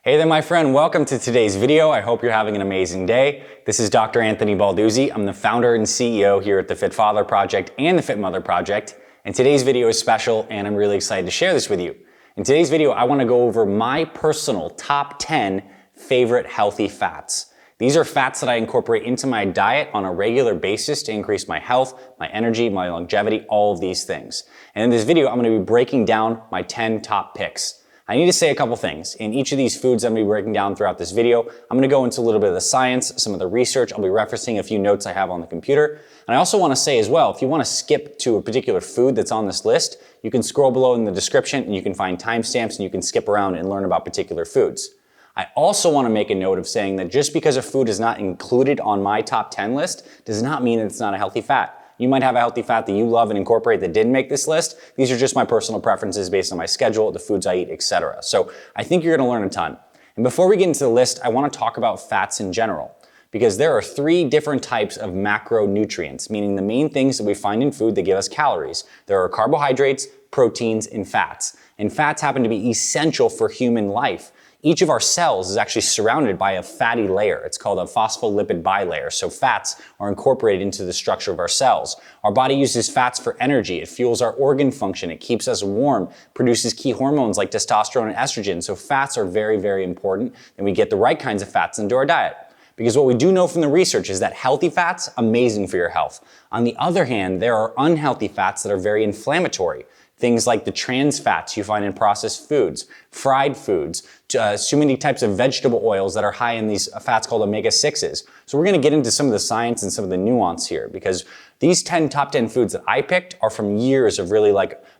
Hey there, my friend. Welcome to today's video. I hope you're having an amazing day. This is Dr. Anthony Balduzzi. I'm the founder and CEO here at the Fit Father Project and the Fit Mother Project. And today's video is special, and I'm really excited to share this with you. In today's video, I want to go over my personal top 10 favorite healthy fats. These are fats that I incorporate into my diet on a regular basis to increase my health, my energy, my longevity, all of these things. And in this video, I'm going to be breaking down my 10 top picks. I need to say a couple things. In each of these foods I'm going to be breaking down throughout this video, I'm going to go into a little bit of the science, some of the research. I'll be referencing a few notes I have on the computer. And I also want to say as well, if you want to skip to a particular food that's on this list, you can scroll below in the description and you can find timestamps and you can skip around and learn about particular foods. I also want to make a note of saying that just because a food is not included on my top 10 list does not mean that it's not a healthy fat. You might have a healthy fat that you love and incorporate that didn't make this list. These are just my personal preferences based on my schedule, the foods I eat, etc. So I think you're going to learn a ton. And before we get into the list, I want to talk about fats in general, because there are 3 different types of macronutrients, meaning the main things that we find in food that give us calories. There are carbohydrates, proteins, and fats. And fats happen to be essential for human life. Each of our cells is actually surrounded by a fatty layer. It's called a phospholipid bilayer. So fats are incorporated into the structure of our cells. Our body uses fats for energy. It fuels our organ function. It keeps us warm, produces key hormones like testosterone and estrogen. So fats are very, very important, and we get the right kinds of fats into our diet. Because what we do know from the research is that healthy fats, amazing for your health. On the other hand, there are unhealthy fats that are very inflammatory. Things like the trans fats you find in processed foods, fried foods, so many types of vegetable oils that are high in these fats called omega-6s. So we're going to get into some of the science and some of the nuance here, because these top 10 foods that I picked are from years of really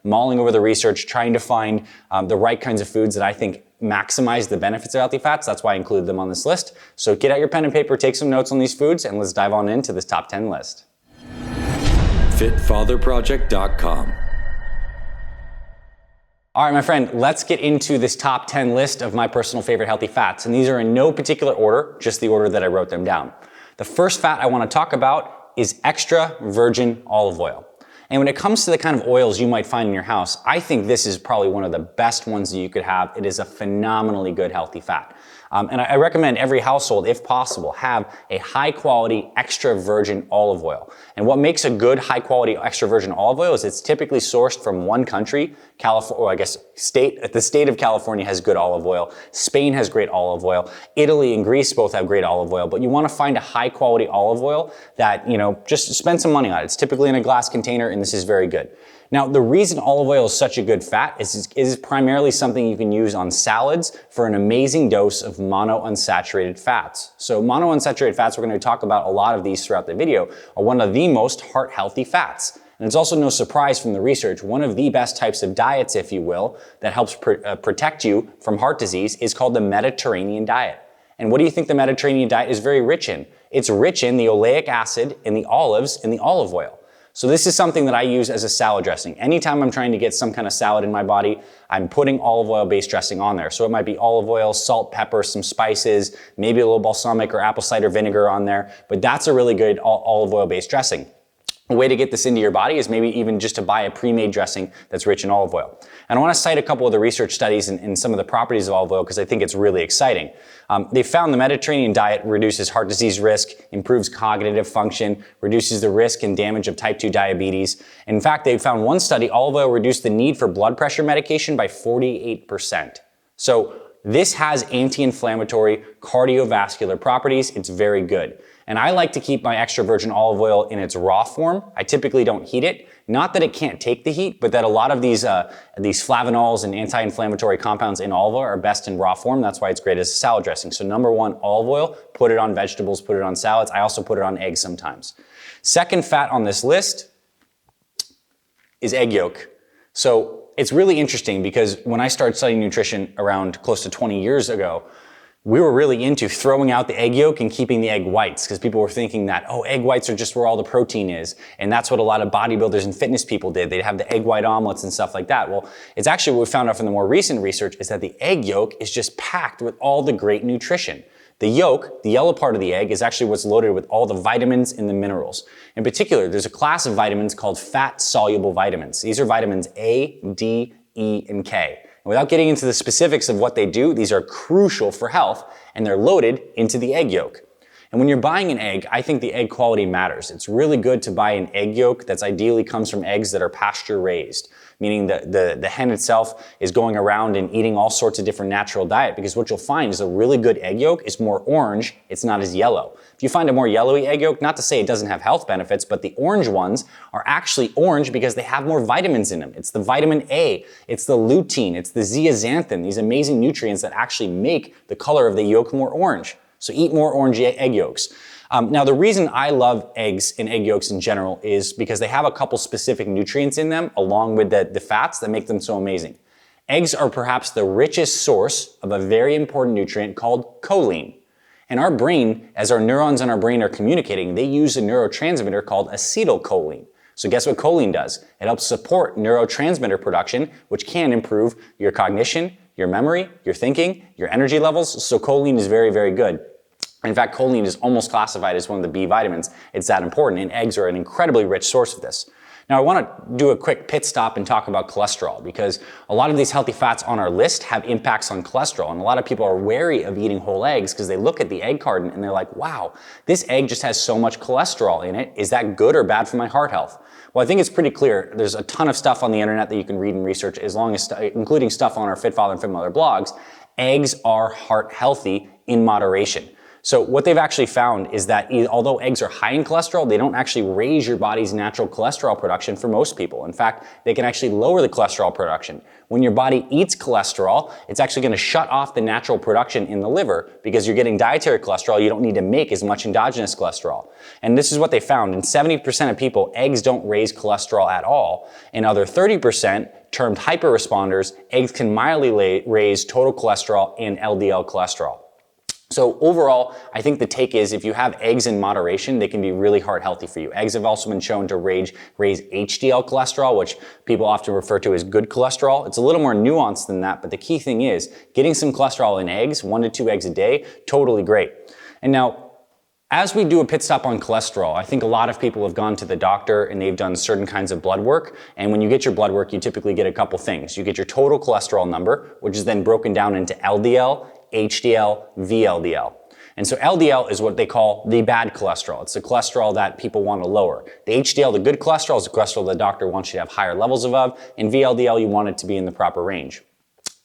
mulling over the research, trying to find the right kinds of foods that I think maximize the benefits of healthy fats. That's why I included them on this list. So get out your pen and paper, take some notes on these foods, and let's dive on into this top 10 list. FitFatherProject.com. All right, my friend, let's get into this top 10 list of my personal favorite healthy fats. And these are in no particular order, just the order that I wrote them down. The first fat I want to talk about is extra virgin olive oil. And when it comes to the kind of oils you might find in your house, I think this is probably one of the best ones that you could have. It is a phenomenally good healthy fat. And I recommend every household, if possible, have a high quality extra virgin olive oil. And what makes a good high quality extra virgin olive oil is it's typically sourced from one country, the state of California has good olive oil. Spain has great olive oil. Italy and Greece both have great olive oil, but you want to find a high quality olive oil that, just spend some money on it. It's typically in a glass container, and this is very good. Now, the reason olive oil is such a good fat is primarily something you can use on salads for an amazing dose of monounsaturated fats. So monounsaturated fats, we're going to talk about a lot of these throughout the video, are one of the most heart healthy fats. And it's also no surprise from the research, one of the best types of diets, if you will, that helps protect you from heart disease is called the Mediterranean diet. And what do you think the Mediterranean diet is very rich in? It's rich in the oleic acid, in the olives, and the olive oil. So this is something that I use as a salad dressing. Anytime I'm trying to get some kind of salad in my body, I'm putting olive oil-based dressing on there. So it might be olive oil, salt, pepper, some spices, maybe a little balsamic or apple cider vinegar on there. But that's a really good olive oil-based dressing. A way to get this into your body is maybe even just to buy a pre-made dressing that's rich in olive oil. And I want to cite a couple of the research studies and some of the properties of olive oil because I think it's really exciting. They found the Mediterranean diet reduces heart disease risk, improves cognitive function, reduces the risk and damage of type 2 diabetes. In fact, they found one study, olive oil reduced the need for blood pressure medication by 48%. So this has anti-inflammatory cardiovascular properties. It's very good. And I like to keep my extra virgin olive oil in its raw form. I typically don't heat it. Not that it can't take the heat, but that a lot of these flavonols and anti-inflammatory compounds in olive oil are best in raw form. That's why it's great as a salad dressing. So number 1, olive oil, put it on vegetables, put it on salads. I also put it on eggs sometimes. Second fat on this list is egg yolk. So it's really interesting because when I started studying nutrition around close to 20 years ago, we were really into throwing out the egg yolk and keeping the egg whites because people were thinking that, egg whites are just where all the protein is. And that's what a lot of bodybuilders and fitness people did. They'd have the egg white omelets and stuff like that. Well, it's actually what we found out from the more recent research is that the egg yolk is just packed with all the great nutrition. The yolk, the yellow part of the egg, is actually what's loaded with all the vitamins and the minerals. In particular, there's a class of vitamins called fat-soluble vitamins. These are vitamins A, D, E, and K. without getting into the specifics of what they do, these are crucial for health, and they're loaded into the egg yolk. And when you're buying an egg, I think the egg quality matters. It's really good to buy an egg yolk that's ideally comes from eggs that are pasture raised, meaning that the hen itself is going around and eating all sorts of different natural diet, because what you'll find is a really good egg yolk is more orange, it's not as yellow. If you find a more yellowy egg yolk, not to say it doesn't have health benefits, but the orange ones are actually orange because they have more vitamins in them. It's the vitamin A, it's the lutein, it's the zeaxanthin, these amazing nutrients that actually make the color of the yolk more orange. So eat more orange egg yolks. Now, the reason I love eggs and egg yolks in general is because they have a couple specific nutrients in them along with the fats that make them so amazing. Eggs are perhaps the richest source of a very important nutrient called choline. And our brain, as our neurons in our brain are communicating, they use a neurotransmitter called acetylcholine. So guess what choline does? It helps support neurotransmitter production, which can improve your cognition, your memory, your thinking, your energy levels. So choline is very, very good. In fact, choline is almost classified as one of the B vitamins. It's that important, and eggs are an incredibly rich source of this. Now, I want to do a quick pit stop and talk about cholesterol, because a lot of these healthy fats on our list have impacts on cholesterol, and a lot of people are wary of eating whole eggs because they look at the egg carton and they're like, wow, this egg just has so much cholesterol in it. Is that good or bad for my heart health? Well, I think it's pretty clear. There's a ton of stuff on the internet that you can read and research, including stuff on our Fit Father and Fit Mother blogs. Eggs are heart healthy in moderation. So what they've actually found is that although eggs are high in cholesterol, they don't actually raise your body's natural cholesterol production for most people. In fact, they can actually lower the cholesterol production. When your body eats cholesterol, it's actually going to shut off the natural production in the liver because you're getting dietary cholesterol. You don't need to make as much endogenous cholesterol. And this is what they found. In 70% of people, eggs don't raise cholesterol at all. In other 30%, termed hyperresponders, eggs can mildly raise total cholesterol and LDL cholesterol. So overall, I think the take is if you have eggs in moderation, they can be really heart healthy for you. Eggs have also been shown to raise HDL cholesterol, which people often refer to as good cholesterol. It's a little more nuanced than that, but the key thing is getting some cholesterol in eggs, 1 to 2 eggs a day, totally great. And now, as we do a pit stop on cholesterol, I think a lot of people have gone to the doctor and they've done certain kinds of blood work. And when you get your blood work, you typically get a couple things. You get your total cholesterol number, which is then broken down into LDL, HDL, VLDL. And so LDL is what they call the bad cholesterol. It's the cholesterol that people want to lower. The HDL, the good cholesterol, is the cholesterol the doctor wants you to have higher levels of, and VLDL, you want it to be in the proper range.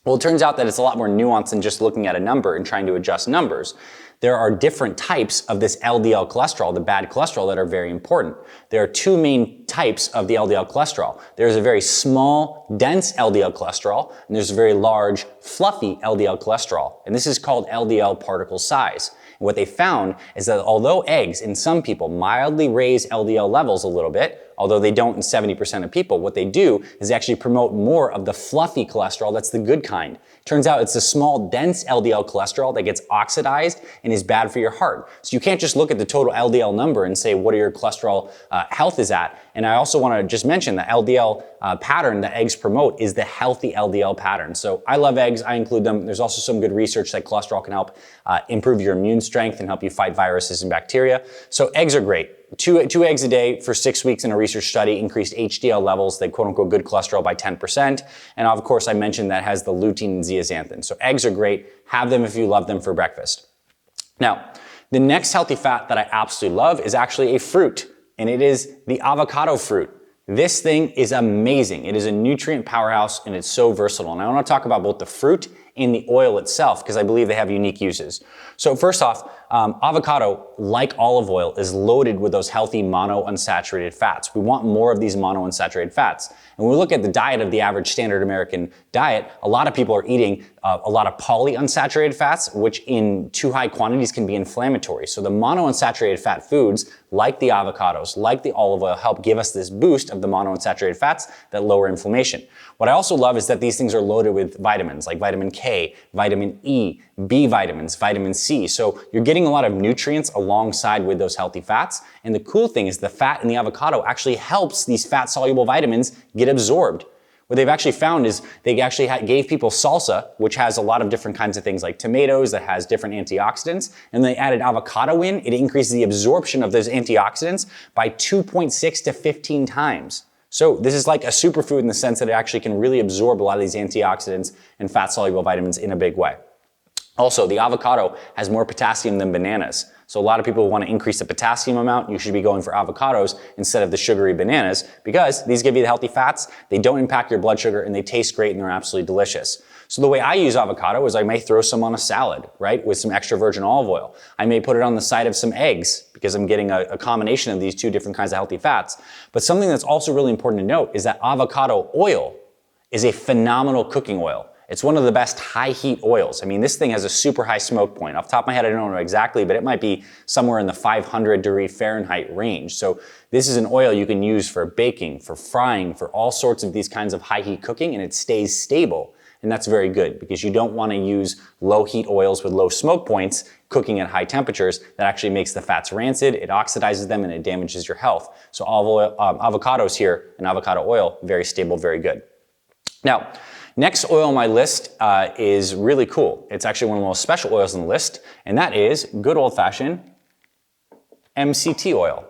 Well, it turns out that it's a lot more nuanced than just looking at a number and trying to adjust numbers. There are different types of this LDL cholesterol, the bad cholesterol, that are very important. There are 2 main types of the LDL cholesterol. There's a very small, dense LDL cholesterol, and there's a very large, fluffy LDL cholesterol. And this is called LDL particle size. And what they found is that although eggs in some people mildly raise LDL levels a little bit, although they don't in 70% of people, what they do is they actually promote more of the fluffy cholesterol that's the good kind. Turns out it's a small, dense LDL cholesterol that gets oxidized and is bad for your heart. So you can't just look at the total LDL number and say what your cholesterol health is at. And I also want to just mention the LDL pattern that eggs promote is the healthy LDL pattern. So I love eggs. I include them. There's also some good research that cholesterol can help improve your immune strength and help you fight viruses and bacteria. So eggs are great. Two eggs a day for 6 weeks in a research study increased HDL levels, the quote-unquote good cholesterol, by 10%. And of course, I mentioned that has the lutein and zeaxanthin. So eggs are great. Have them if you love them for breakfast. Now, the next healthy fat that I absolutely love is actually a fruit, and it is the avocado fruit. This thing is amazing. It is a nutrient powerhouse, and it's so versatile. And I want to talk about both the fruit and the oil itself, because I believe they have unique uses. So first off, avocado, like olive oil, is loaded with those healthy monounsaturated fats. We want more of these monounsaturated fats. And when we look at the diet of the average standard American diet, a lot of people are eating a lot of polyunsaturated fats, which in too high quantities can be inflammatory. So the monounsaturated fat foods, like the avocados, like the olive oil, help give us this boost of the monounsaturated fats that lower inflammation. What I also love is that these things are loaded with vitamins like vitamin K, vitamin E, B vitamins, vitamin C. So you're getting a lot of nutrients alongside with those healthy fats. And the cool thing is the fat in the avocado actually helps these fat-soluble vitamins get absorbed. What they've actually found is they actually gave people salsa, which has a lot of different kinds of things like tomatoes that has different antioxidants, and they added avocado in. It increases the absorption of those antioxidants by 2.6 to 15 times. So this is like a superfood in the sense that it actually can really absorb a lot of these antioxidants and fat-soluble vitamins in a big way. Also, the avocado has more potassium than bananas. So a lot of people want to increase the potassium amount. You should be going for avocados instead of the sugary bananas because these give you the healthy fats, they don't impact your blood sugar, and they taste great and they're absolutely delicious. So the way I use avocado is I may throw some on a salad, right, with some extra virgin olive oil. I may put it on the side of some eggs because I'm getting a combination of these two different kinds of healthy fats. But something that's also really important to note is that avocado oil is a phenomenal cooking oil. It's one of the best high heat oils. I mean, this thing has a super high smoke point. Off the top of my head, I don't know exactly, but it might be somewhere in the 500-degree Fahrenheit range. So this is an oil you can use for baking, for frying, for all sorts of these kinds of high heat cooking, and it stays stable. And that's very good because you don't want to use low heat oils with low smoke points cooking at high temperatures. That actually makes the fats rancid, it oxidizes them, and it damages your health. So avocados here and avocado oil, very stable, very good. Now, next oil on my list is really cool. It's actually one of the most special oils on the list, and that is good old-fashioned MCT oil.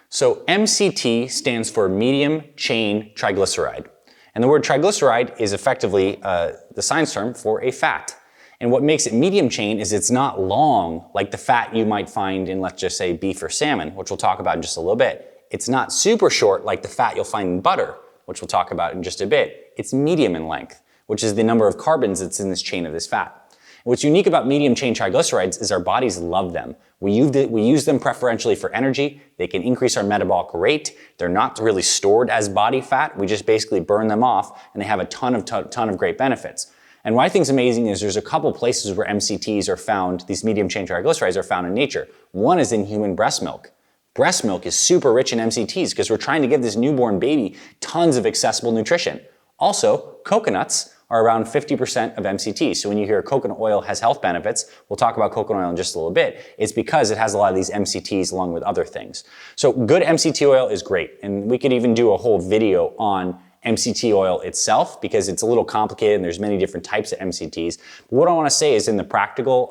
So MCT stands for medium chain triglyceride. And the word triglyceride is effectively the science term for a fat. And what makes it medium chain is it's not long like the fat you might find in, let's just say, beef or salmon, which we'll talk about in just a little bit. It's not super short like the fat you'll find in butter, which we'll talk about in just a bit. It's medium in length, which is the number of carbons that's in this chain of this fat. What's unique about medium chain triglycerides is our bodies love them. We use them preferentially for energy. They can increase our metabolic rate. They're not really stored as body fat. We just basically burn them off, and they have a ton of great benefits. And what I think is amazing is there's a couple places where MCTs are found, these medium chain triglycerides are found in nature. One is in human breast milk. Breast milk is super rich in MCTs because we're trying to give this newborn baby tons of accessible nutrition. Also, coconuts are around 50% of MCT. So when you hear coconut oil has health benefits, we'll talk about coconut oil in just a little bit, it's because it has a lot of these MCTs along with other things. So good MCT oil is great. And we could even do a whole video on MCT oil itself because it's a little complicated and there's many different types of MCTs. But what I want to say is in the practical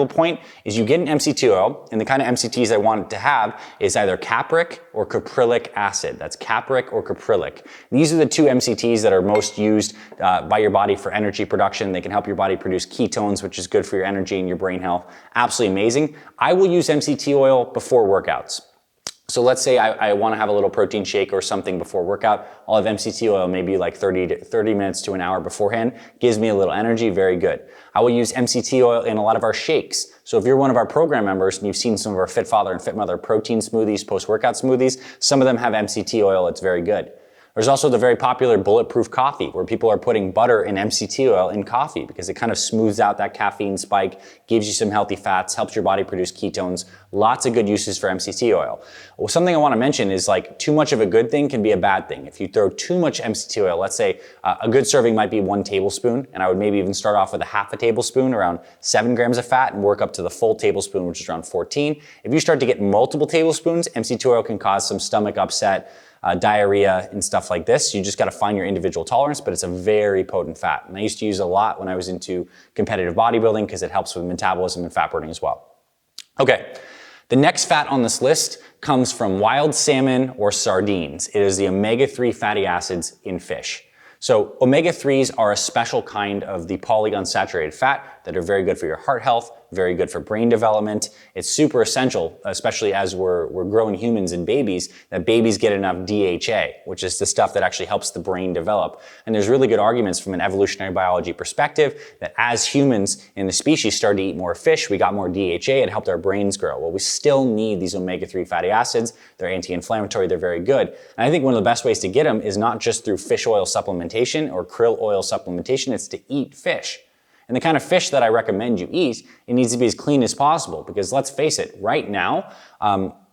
point is you get an MCT oil, and the kind of MCTs I want it to have is either capric or caprylic acid. That's capric or caprylic. These are the two MCTs that are most used by your body for energy production. They can help your body produce ketones, which is good for your energy and your brain health. Absolutely amazing. I will use MCT oil before workouts. So let's say I want to have a little protein shake or something before workout. I'll have MCT oil maybe like 30 minutes to an hour beforehand. Gives me a little energy, very good. I will use MCT oil in a lot of our shakes. So if you're one of our program members and you've seen some of our Fit Father and Fit Mother protein smoothies, post-workout smoothies, some of them have MCT oil, it's very good. There's also the very popular bulletproof coffee where people are putting butter and MCT oil in coffee because it kind of smooths out that caffeine spike, gives you some healthy fats, helps your body produce ketones. Lots of good uses for MCT oil. Well, something I want to mention is like too much of a good thing can be a bad thing. If you throw too much MCT oil, let's say a good serving might be 1 tablespoon, and I would maybe even start off with a half a tablespoon, around 7 grams of fat, and work up to the full tablespoon, which is around 14. If you start to get multiple tablespoons, MCT oil can cause some stomach upset, diarrhea and stuff like this. You just got to find your individual tolerance, but it's a very potent fat. And I used to use it a lot when I was into competitive bodybuilding because it helps with metabolism and fat burning as well. Okay, the next fat on this list comes from wild salmon or sardines. It is the omega-3 fatty acids in fish. So omega-3s are a special kind of the polyunsaturated fat that are very good for your heart health, very good for brain development. It's super essential, especially as we're growing humans and babies, that babies get enough DHA, which is the stuff that actually helps the brain develop. And there's really good arguments from an evolutionary biology perspective that as humans in the species started to eat more fish, we got more DHA, it helped our brains grow. Well, we still need these omega-3 fatty acids. They're anti-inflammatory, they're very good. And I think one of the best ways to get them is not just through fish oil supplementation or krill oil supplementation, it's to eat fish. And the kind of fish that I recommend you eat, it needs to be as clean as possible because let's face it, right now,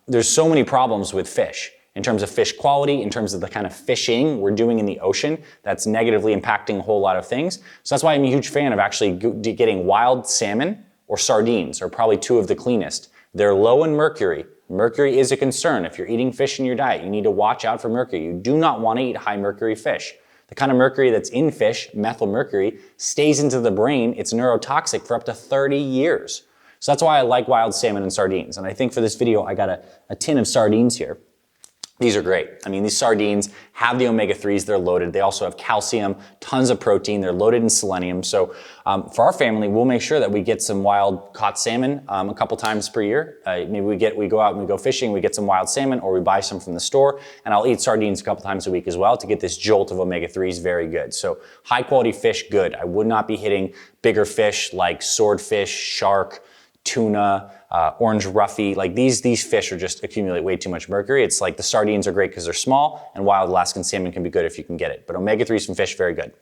there's so many problems with fish in terms of fish quality, in terms of the kind of fishing we're doing in the ocean that's negatively impacting a whole lot of things. So that's why I'm a huge fan of actually getting wild salmon or sardines, are probably two of the cleanest. They're low in mercury. Mercury is a concern. If you're eating fish in your diet, you need to watch out for mercury. You do not want to eat high mercury fish. The kind of mercury that's in fish, methyl mercury, stays into the brain. It's neurotoxic for up to 30 years. So that's why I like wild salmon and sardines. And I think for this video, I got a tin of sardines here. These are great. I mean, these sardines have the omega-3s, they're loaded. They also have calcium, tons of protein, they're loaded in selenium. So for our family, we'll make sure that we get some wild caught salmon a couple times per year. Maybe we go out and we go fishing, we get some wild salmon, or we buy some from the store, and I'll eat sardines a couple times a week as well to get this jolt of omega-3s, very good. So high quality fish, good. I would not be hitting bigger fish like swordfish, shark, tuna, orange roughy. Like these fish are just accumulate way too much mercury. It's like the sardines are great because they're small, and wild Alaskan salmon can be good if you can get it. But omega-3s from fish, very good.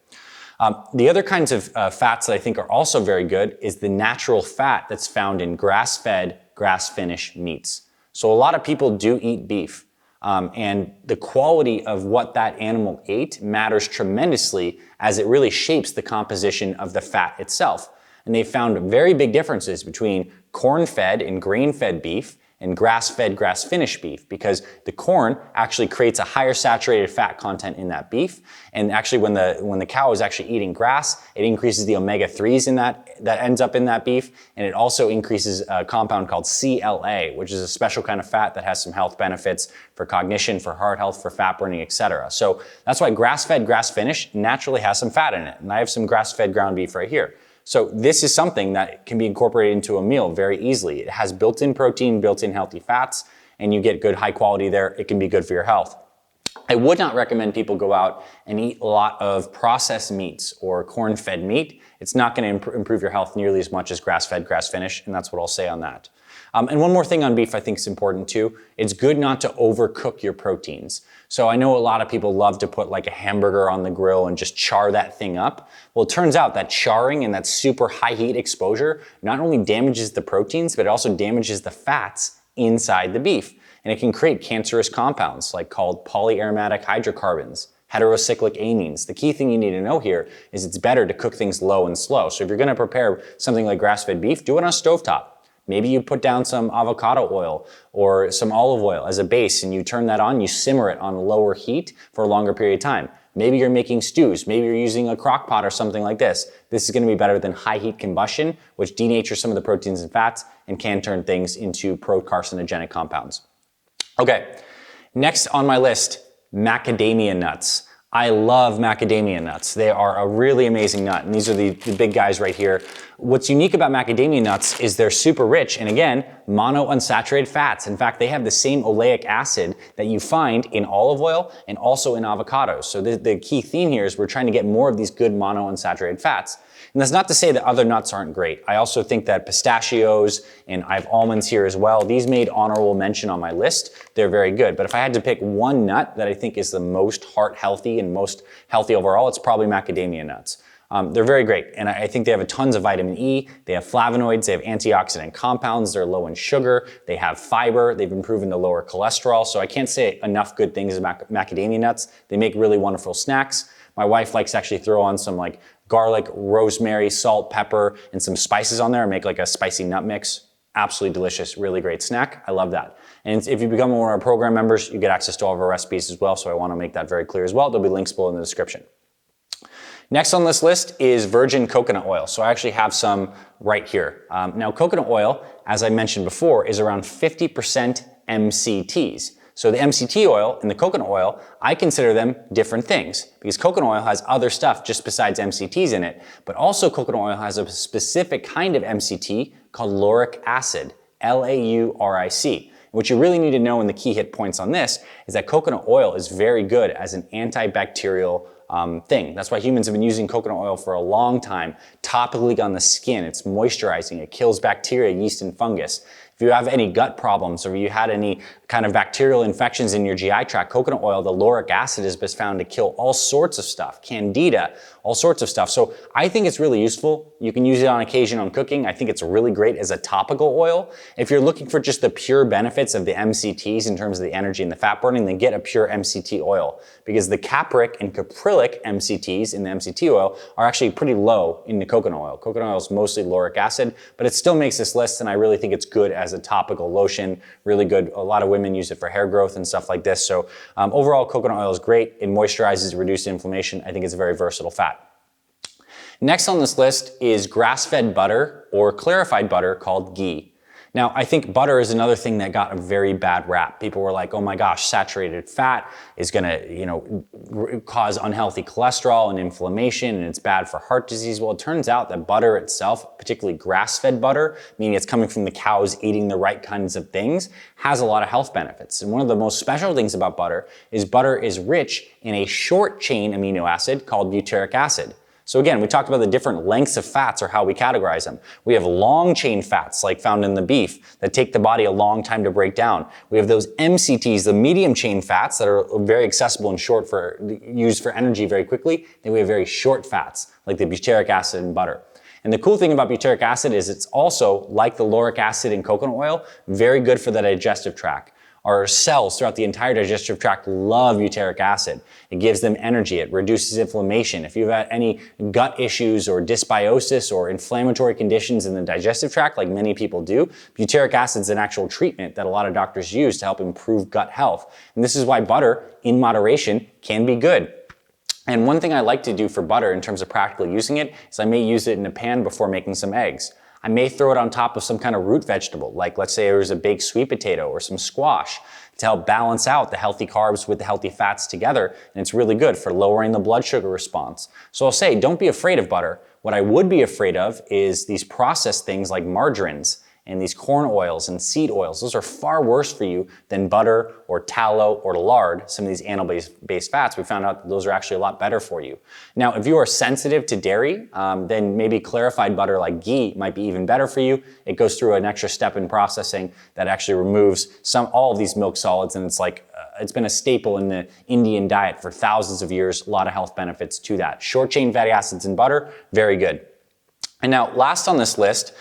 The other kinds of fats that I think are also very good is the natural fat that's found in grass-fed, grass-finished meats. So a lot of people do eat beef, and the quality of what that animal ate matters tremendously as it really shapes the composition of the fat itself. And they found very big differences between corn-fed and grain-fed beef and grass-fed, grass-finished beef, because the corn actually creates a higher saturated fat content in that beef. And actually when the cow is actually eating grass, it increases the omega-3s in that ends up in that beef. And it also increases a compound called CLA, which is a special kind of fat that has some health benefits for cognition, for heart health, for fat burning, etc. So that's why grass-fed, grass-finished naturally has some fat in it. And I have some grass-fed ground beef right here. So this is something that can be incorporated into a meal very easily. It has built-in protein, built-in healthy fats, and you get good high quality there. It can be good for your health. I would not recommend people go out and eat a lot of processed meats or corn-fed meat. It's not going to improve your health nearly as much as grass-fed, grass-finished, and that's what I'll say on that. And one more thing on beef I think is important too. It's good not to overcook your proteins. So I know a lot of people love to put like a hamburger on the grill and just char that thing up. Well, it turns out that charring and that super high heat exposure not only damages the proteins, but it also damages the fats inside the beef. And it can create cancerous compounds like called polyaromatic hydrocarbons, heterocyclic amines. The key thing you need to know here is it's better to cook things low and slow. So if you're gonna prepare something like grass-fed beef, do it on a stovetop. Maybe you put down some avocado oil or some olive oil as a base and you turn that on, you simmer it on lower heat for a longer period of time. Maybe you're making stews, maybe you're using a crock pot or something like this. This is gonna be better than high heat combustion, which denatures some of the proteins and fats and can turn things into pro-carcinogenic compounds. Okay, next on my list, macadamia nuts. I love macadamia nuts. They are a really amazing nut, and these are the big guys right here. What's unique about macadamia nuts is they're super rich, and again, monounsaturated fats. In fact, they have the same oleic acid that you find in olive oil and also in avocados. So the key theme here is we're trying to get more of these good monounsaturated fats. And that's not to say that other nuts aren't great. I also think that pistachios, and I have almonds here as well, these made honorable mention on my list. They're very good. But if I had to pick one nut that I think is the most heart healthy and most healthy overall, it's probably macadamia nuts. They're very great, and I think they have tons of vitamin E, they have flavonoids, they have antioxidant compounds, they're low in sugar, they have fiber, they've been proven to lower cholesterol, so I can't say enough good things about macadamia nuts. They make really wonderful snacks. My wife likes to actually throw on some like garlic, rosemary, salt, pepper, and some spices on there and make like a spicy nut mix. Absolutely delicious, really great snack. I love that. And if you become one of our program members, you get access to all of our recipes as well, so I want to make that very clear as well. There'll be links below in the description. Next on this list is virgin coconut oil. So I actually have some right here. Now coconut oil, as I mentioned before, is around 50% MCTs. So the MCT oil and the coconut oil, I consider them different things because coconut oil has other stuff just besides MCTs in it, but also coconut oil has a specific kind of MCT called lauric acid, L-A-U-R-I-C. What you really need to know, and the key hit points on this, is that coconut oil is very good as an antibacterial thing. That's why humans have been using coconut oil for a long time, topically on the skin. It's moisturizing, it kills bacteria, yeast, and fungus. If you have any gut problems or you had any kind of bacterial infections in your GI tract, coconut oil, the lauric acid has been found to kill all sorts of stuff, candida, all sorts of stuff. So I think it's really useful. You can use it on occasion on cooking. I think it's really great as a topical oil. If you're looking for just the pure benefits of the MCTs in terms of the energy and the fat burning, then get a pure MCT oil because the capric and caprylic MCTs in the MCT oil are actually pretty low in the coconut oil. Coconut oil is mostly lauric acid, but it still makes this list, and I really think it's good as a topical lotion, really good. A lot of women use it for hair growth and stuff like this. So overall, coconut oil is great. It moisturizes, reduces inflammation. I think it's a very versatile fat. Next on this list is grass-fed butter or clarified butter called ghee. Now, I think butter is another thing that got a very bad rap. People were like, oh my gosh, saturated fat is gonna, cause unhealthy cholesterol and inflammation, and it's bad for heart disease. Well, it turns out that butter itself, particularly grass-fed butter, meaning it's coming from the cows eating the right kinds of things, has a lot of health benefits. And one of the most special things about butter is rich in a short-chain amino acid called butyric acid. So again, we talked about the different lengths of fats or how we categorize them. We have long chain fats like found in the beef that take the body a long time to break down. We have those MCTs, the medium chain fats that are very accessible and short used for energy very quickly. Then we have very short fats like the butyric acid in butter. And the cool thing about butyric acid is it's also, like the lauric acid in coconut oil, very good for the digestive tract. Our cells throughout the entire digestive tract love butyric acid. It gives them energy. It reduces inflammation. If you've had any gut issues or dysbiosis or inflammatory conditions in the digestive tract, like many people do, butyric acid is an actual treatment that a lot of doctors use to help improve gut health. And this is why butter, in moderation, can be good. And one thing I like to do for butter in terms of practically using it is I may use it in a pan before making some eggs. I may throw it on top of some kind of root vegetable, like let's say there's a baked sweet potato or some squash, to help balance out the healthy carbs with the healthy fats together. And it's really good for lowering the blood sugar response. So I'll say, don't be afraid of butter. What I would be afraid of is these processed things like margarines and these corn oils and seed oils. Those are far worse for you than butter or tallow or lard. Some of these animal-based fats, we found out that those are actually a lot better for you. Now, if you are sensitive to dairy, then maybe clarified butter like ghee might be even better for you. It goes through an extra step in processing that actually removes all of these milk solids, and it's been a staple in the Indian diet for thousands of years. A lot of health benefits to that. Short chain fatty acids in butter, very good. And now, last on this list,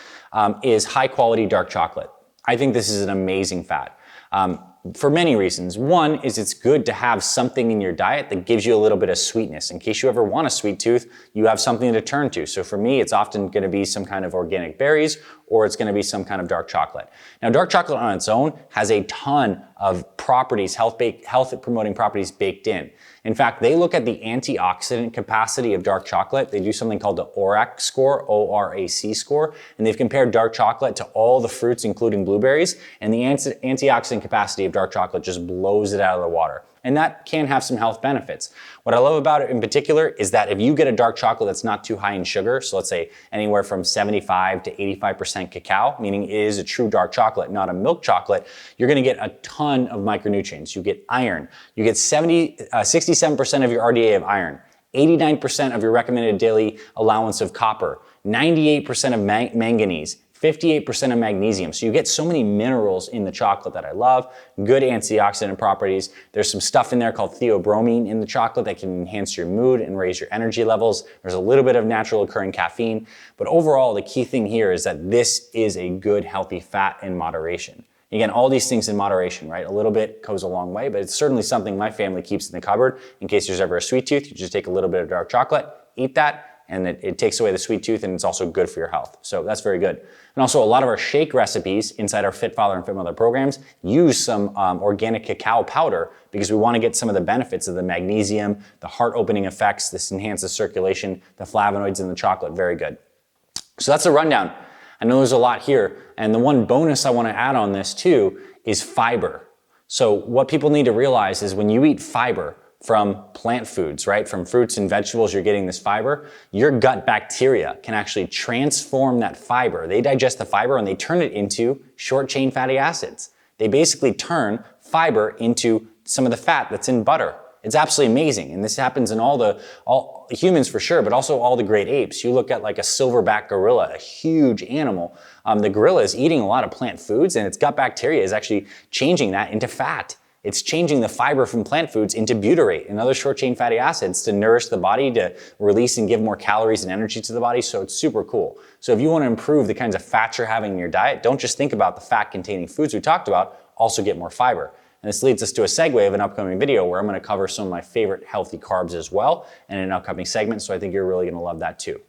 is high quality dark chocolate. I think this is an amazing fat for many reasons. One is it's good to have something in your diet that gives you a little bit of sweetness. In case you ever want a sweet tooth, you have something to turn to. So for me, it's often going to be some kind of organic berries, or it's going to be some kind of dark chocolate. Now, dark chocolate on its own has a ton of properties, health promoting properties baked in. In fact, they look at the antioxidant capacity of dark chocolate. They do something called the ORAC score, O-R-A-C score, and they've compared dark chocolate to all the fruits, including blueberries, and the antioxidant capacity of dark chocolate just blows it out of the water. And that can have some health benefits. What I love about it in particular is that if you get a dark chocolate that's not too high in sugar, so let's say anywhere from 75 to 85% cacao, meaning it is a true dark chocolate, not a milk chocolate, you're gonna get a ton of micronutrients. You get iron. You get 67% of your RDA of iron, 89% of your recommended daily allowance of copper, 98% of manganese, 58% of magnesium. So you get so many minerals in the chocolate that I love, good antioxidant properties. There's some stuff in there called theobromine in the chocolate that can enhance your mood and raise your energy levels. There's a little bit of natural occurring caffeine, but overall the key thing here is that this is a good healthy fat in moderation. Again, all these things in moderation, right? A little bit goes a long way, but it's certainly something my family keeps in the cupboard. In case there's ever a sweet tooth, you just take a little bit of dark chocolate, eat that, and it takes away the sweet tooth, and it's also good for your health. So that's very good. And also a lot of our shake recipes inside our Fit Father and Fit Mother programs use some organic cacao powder because we want to get some of the benefits of the magnesium, the heart opening effects. This enhances circulation, the flavonoids in the chocolate, very good. So that's a rundown. I know there's a lot here. And the one bonus I want to add on this too is fiber. So what people need to realize is when you eat fiber, from plant foods, right? From fruits and vegetables, you're getting this fiber. Your gut bacteria can actually transform that fiber. They digest the fiber and they turn it into short chain fatty acids. They basically turn fiber into some of the fat that's in butter. It's absolutely amazing. And this happens in all humans for sure, but also all the great apes. You look at like a silverback gorilla, a huge animal. The gorilla is eating a lot of plant foods and its gut bacteria is actually changing that into fat. It's changing the fiber from plant foods into butyrate and other short chain fatty acids to nourish the body, to release and give more calories and energy to the body. So it's super cool. So if you want to improve the kinds of fats you're having in your diet, don't just think about the fat containing foods we talked about, also get more fiber. And this leads us to a segue of an upcoming video where I'm going to cover some of my favorite healthy carbs as well in an upcoming segment. So I think you're really going to love that too.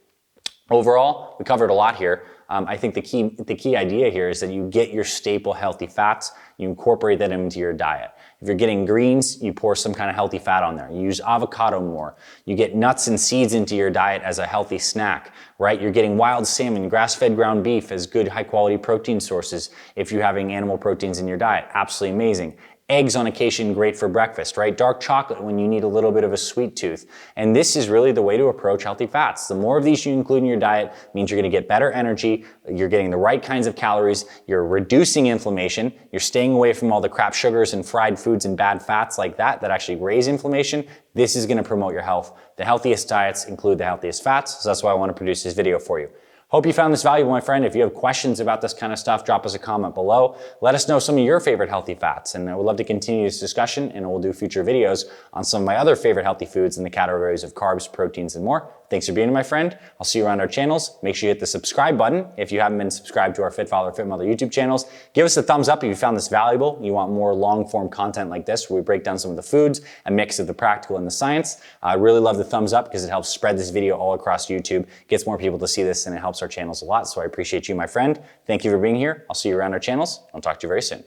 Overall, we covered a lot here. I think the key idea here is that you get your staple healthy fats, you incorporate that into your diet. If you're getting greens, you pour some kind of healthy fat on there. You use avocado more. You get nuts and seeds into your diet as a healthy snack, right? You're getting wild salmon, grass-fed ground beef as good high-quality protein sources if you're having animal proteins in your diet. Absolutely amazing. Eggs on occasion, great for breakfast, right? Dark chocolate when you need a little bit of a sweet tooth. And this is really the way to approach healthy fats. The more of these you include in your diet means you're gonna get better energy, you're getting the right kinds of calories, you're reducing inflammation, you're staying away from all the crap sugars and fried foods and bad fats like that actually raise inflammation. This is gonna promote your health. The healthiest diets include the healthiest fats, so that's why I wanna produce this video for you. Hope you found this valuable, my friend. If you have questions about this kind of stuff, drop us a comment below. Let us know some of your favorite healthy fats, and I would love to continue this discussion, and we'll do future videos on some of my other favorite healthy foods in the categories of carbs, proteins, and more. Thanks for being here, my friend. I'll see you around our channels. Make sure you hit the subscribe button if you haven't been subscribed to our Fit Father or Fit Mother YouTube channels. Give us a thumbs up if you found this valuable. You want more long-form content like this where we break down some of the foods, a mix of the practical and the science. I really love the thumbs up because it helps spread this video all across YouTube, gets more people to see this, and it helps our channels a lot. So I appreciate you, my friend. Thank you for being here. I'll see you around our channels. I'll talk to you very soon.